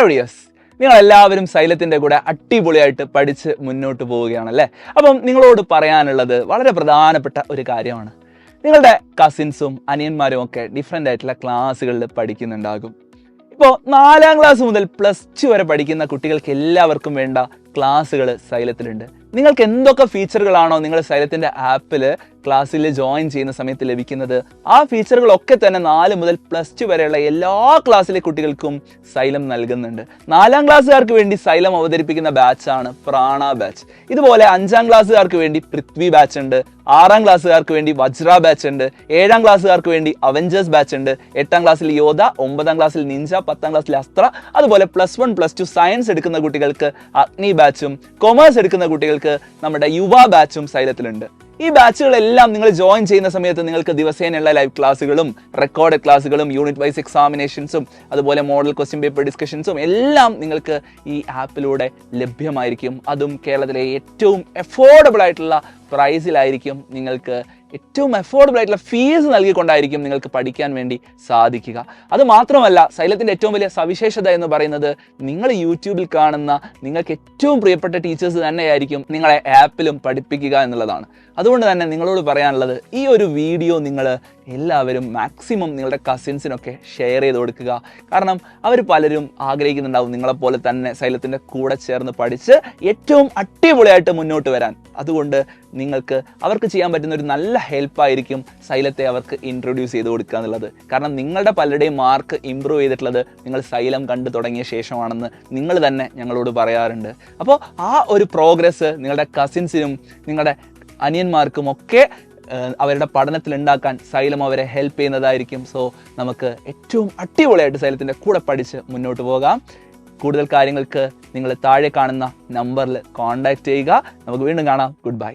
Videos നിങ്ങൾ എല്ലാവരും സൈലത്തിന്റെ കൂടെ അടിപൊളിയായിട്ട് പഠിച്ച് മുന്നോട്ട് പോവുകയാണല്ലേ. അപ്പം നിങ്ങളോട് പറയാനുള്ളത് വളരെ പ്രധാനപ്പെട്ട ഒരു കാര്യമാണ്. നിങ്ങളുടെ കസിൻസും അനിയന്മാരും ഒക്കെ ഡിഫറെൻ്റ് ആയിട്ടുള്ള ക്ലാസ്സുകളിൽ പഠിക്കുന്നുണ്ടാകും. ഇപ്പോൾ 4ാം ക്ലാസ് മുതൽ +2 വരെ പഠിക്കുന്ന കുട്ടികൾക്ക് എല്ലാവർക്കും വേണ്ട ക്ലാസ്സുകൾ സൈലത്തിലുണ്ട്. നിങ്ങൾക്ക് എന്തൊക്കെ ഫീച്ചറുകളാണോ നിങ്ങൾ സൈലത്തിൻ്റെ ആപ്പിൽ ക്ലാസ്സിൽ ജോയിൻ ചെയ്യുന്ന സമയത്ത് ലഭിക്കുന്നത്, ആ ഫീച്ചറുകളൊക്കെ തന്നെ 4 മുതൽ +2 വരെയുള്ള എല്ലാ ക്ലാസ്സിലെ കുട്ടികൾക്കും സൈലം നൽകുന്നുണ്ട്. 4ാം ക്ലാസ്സുകാർക്ക് വേണ്ടി സൈലം അവതരിപ്പിക്കുന്ന ബാച്ചാണ് പ്രാണ ബാച്ച്. ഇതുപോലെ 5ാം ക്ലാസ്സുകാർക്ക് വേണ്ടി പൃഥ്വി ബാച്ച് ഉണ്ട്, 6ാം ക്ലാസ്സുകാർക്ക് വേണ്ടി വജ്ര ബാച്ച് ഉണ്ട്, 7ാം ക്ലാസ്സുകാർക്ക് വേണ്ടി അവഞ്ചേഴ്സ് ബാച്ച് ഉണ്ട്, 8ാം ക്ലാസ്സിൽ യോധ, 9ാം ക്ലാസ്സിൽ നിഞ്ച, 10ാം ക്ലാസ്സിൽ അസ്ത്ര, അതുപോലെ +1 +2 സയൻസ് എടുക്കുന്ന കുട്ടികൾക്ക് അഗ്നി ബാച്ചും, കൊമേഴ്സ് എടുക്കുന്ന കുട്ടികൾക്ക് നമ്മുടെ യുവ ബാച്ചും സൈലത്തിലുണ്ട്. ഈ ബാച്ചുകളെല്ലാം നിങ്ങൾ ജോയിൻ ചെയ്യുന്ന സമയത്ത് നിങ്ങൾക്ക് ദിവസേനയുള്ള ലൈവ് ക്ലാസ്സുകളും റെക്കോർഡ് ക്ലാസ്സുകളും യൂണിറ്റ് വൈസ് എക്സാമിനേഷൻസും അതുപോലെ മോഡൽ ക്വസ്റ്റ്യൻ പേപ്പർ ഡിസ്കഷൻസും എല്ലാം നിങ്ങൾക്ക് ഈ ആപ്പിലൂടെ ലഭ്യമായിരിക്കും. അതും കേരളത്തിലെ ഏറ്റവും അഫോർഡബിൾ ആയിട്ടുള്ള പ്രൈസിലായിരിക്കും. നിങ്ങൾക്ക് ഏറ്റവും അഫോർഡബിൾ ആയിട്ടുള്ള ഫീസ് നൽകിക്കൊണ്ടായിരിക്കും നിങ്ങൾക്ക് പഠിക്കാൻ വേണ്ടി സാധിക്കുക. അത് മാത്രമല്ല, സൈലത്തിൻ്റെ ഏറ്റവും വലിയ സവിശേഷത എന്ന് പറയുന്നത് നിങ്ങൾ യൂട്യൂബിൽ കാണുന്ന നിങ്ങൾക്ക് ഏറ്റവും പ്രിയപ്പെട്ട ടീച്ചേഴ്സ് തന്നെയായിരിക്കും നിങ്ങളെ ആപ്പിലും പഠിപ്പിക്കുക എന്നുള്ളതാണ്. അതുകൊണ്ട് തന്നെ നിങ്ങളോട് പറയാനുള്ളത്, ഈ ഒരു വീഡിയോ നിങ്ങൾ എല്ലാവരും മാക്സിമം നിങ്ങളുടെ കസിൻസിനൊക്കെ ഷെയർ ചെയ്ത് കൊടുക്കുക. കാരണം അവർ പലരും ആഗ്രഹിക്കുന്നുണ്ടാവും നിങ്ങളെപ്പോലെ തന്നെ സൈലത്തിൻ്റെ കൂടെ ചേർന്ന് പഠിച്ച് ഏറ്റവും അടിപൊളിയായിട്ട് മുന്നോട്ട് വരാൻ. അതുകൊണ്ട് നിങ്ങൾക്ക് അവർക്ക് ചെയ്യാൻ പറ്റുന്ന ഒരു നല്ല ഹെൽപ്പായിരിക്കും സൈലത്തെ അവർക്ക് ഇൻട്രൊഡ്യൂസ് ചെയ്ത് കൊടുക്കുക എന്നുള്ളത്. കാരണം നിങ്ങളുടെ പലരുടെയും മാർക്ക് ഇമ്പ്രൂവ് ചെയ്തിട്ടുള്ളത് നിങ്ങൾ സൈലം കണ്ടു തുടങ്ങിയ ശേഷമാണെന്ന് നിങ്ങൾ തന്നെ ഞങ്ങളോട് പറയാറുണ്ട്. അപ്പോൾ ആ ഒരു പ്രോഗ്രസ് നിങ്ങളുടെ കസിൻസിനും നിങ്ങളുടെ അനിയന്മാർക്കും ഒക്കെ അവരുടെ പഠനത്തിൽ ഉണ്ടാക്കാൻ സൈലം അവരെ ഹെൽപ്പ് ചെയ്യുന്നതായിരിക്കും. സോ നമുക്ക് ഏറ്റവും അടിപൊളിയായിട്ട് സൈലത്തിൻ്റെ കൂടെ പഠിച്ച് മുന്നോട്ട് പോകാം. കൂടുതൽ കാര്യങ്ങൾക്ക് നിങ്ങൾ താഴെ കാണുന്ന നമ്പറിൽ കോൺടാക്റ്റ് ചെയ്യുക. നമുക്ക് വീണ്ടും കാണാം. Good bye.